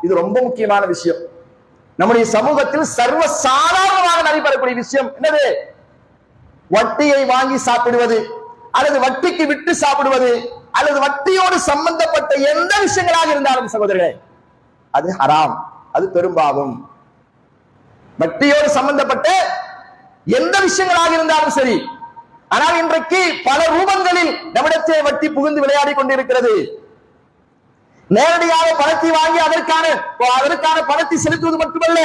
இது ரொம்ப முக்கியமான விஷயம். நம்முடைய சமூகத்தில் சர்வ சாதாரணமாக நடைபெறக்கூடிய விஷயம் என்னது? வட்டியை வாங்கி சாப்பிடுவது, அல்லது வட்டிக்கு விட்டு சாப்பிடுவது, அல்லது வட்டியோடு சம்பந்தப்பட்ட எந்த விஷயங்களாக இருந்தாலும் சகோதரர்களே, அது ஹராம், அது பெரும்பாவம். வட்டியோடு சம்பந்தப்பட்ட எந்த விஷயங்களாக இருந்தாலும் சரி. ஆனால் இன்றைக்கு பல ரூபங்களில் நம்மிடத்தே வட்டி புகுந்து விளையாடி கொண்டிருக்கிறது. நேரடியாக பணத்தை வாங்கி அதற்கான பணத்தை செலுத்துவது மட்டுமல்ல,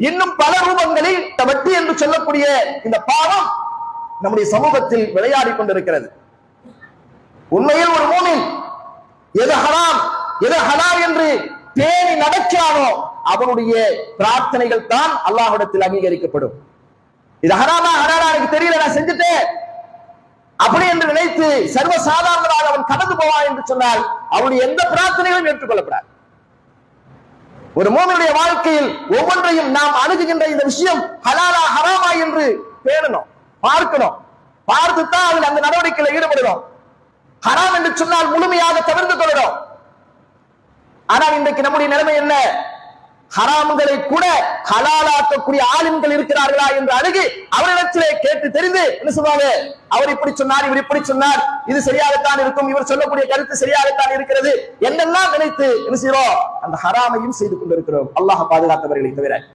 இன்னும் பல ரூபங்களில் வட்டி என்று சொல்லக்கூடிய இந்த பாவம் நம்முடைய சமூகத்தில் விளையாடி கொண்டிருக்கிறது. உண்மையில் ஒரு மூமின் எது ஹராம் எது ஹலால் என்று பேணி நடக்கிறானோ அவனுடைய பிரார்த்தனைகள் தான் அல்லாஹ்விடத்தில் அங்கீகரிக்கப்படும். இது ஹராமா ஹலாலா எனக்கு தெரியல, நான் செஞ்சுட்டேன் அப்படி என்று நினைத்து சர்வசாதாரணமாக அவன் கடந்து போவான் என்று சொன்னால் அவனுடைய எந்த பிரார்த்தனைகளும் ஏற்றுக்கொள்ளப்படாது. ஒரு மூமினுடைய வாழ்க்கையில் ஒவ்வொன்றையும் நாம் அணுகுகின்ற இந்த விஷயம் ஹலாலா ஹராமா என்று பேணணும், பார்க்கணும், பார்த்துத்தான் அதில் அந்த நடவடிக்கையில் ஈடுபடணும். ஹராம் என்று சொன்னால் முழுமையாக தவிர்த்து கொள்ளணும். ஆனால் இன்றைக்கு நம்முடைய நிலைமை என்ன? ஹராம்களை கூட ஹலாலாக்கக்கூடிய ஆலிம்கள் இருக்கிறார்களா என்று அணுகி அவரிடத்திலே கேட்டு தெரிந்து என்ன சொல்வாங்க, அவர் இப்படி சொன்னார், இவர் இப்படி சொன்னார், இது சரியாகத்தான் இருக்கும், இவர் சொல்லக்கூடிய கருத்து சரியாகத்தான் இருக்கிறது என்னெல்லாம் நினைத்து என்ன செய்கிறோம், அந்த ஹராமையும் செய்து கொண்டிருக்கிறோம். அல்லாஹ் பாதுகாத்தவர்களை தவிர.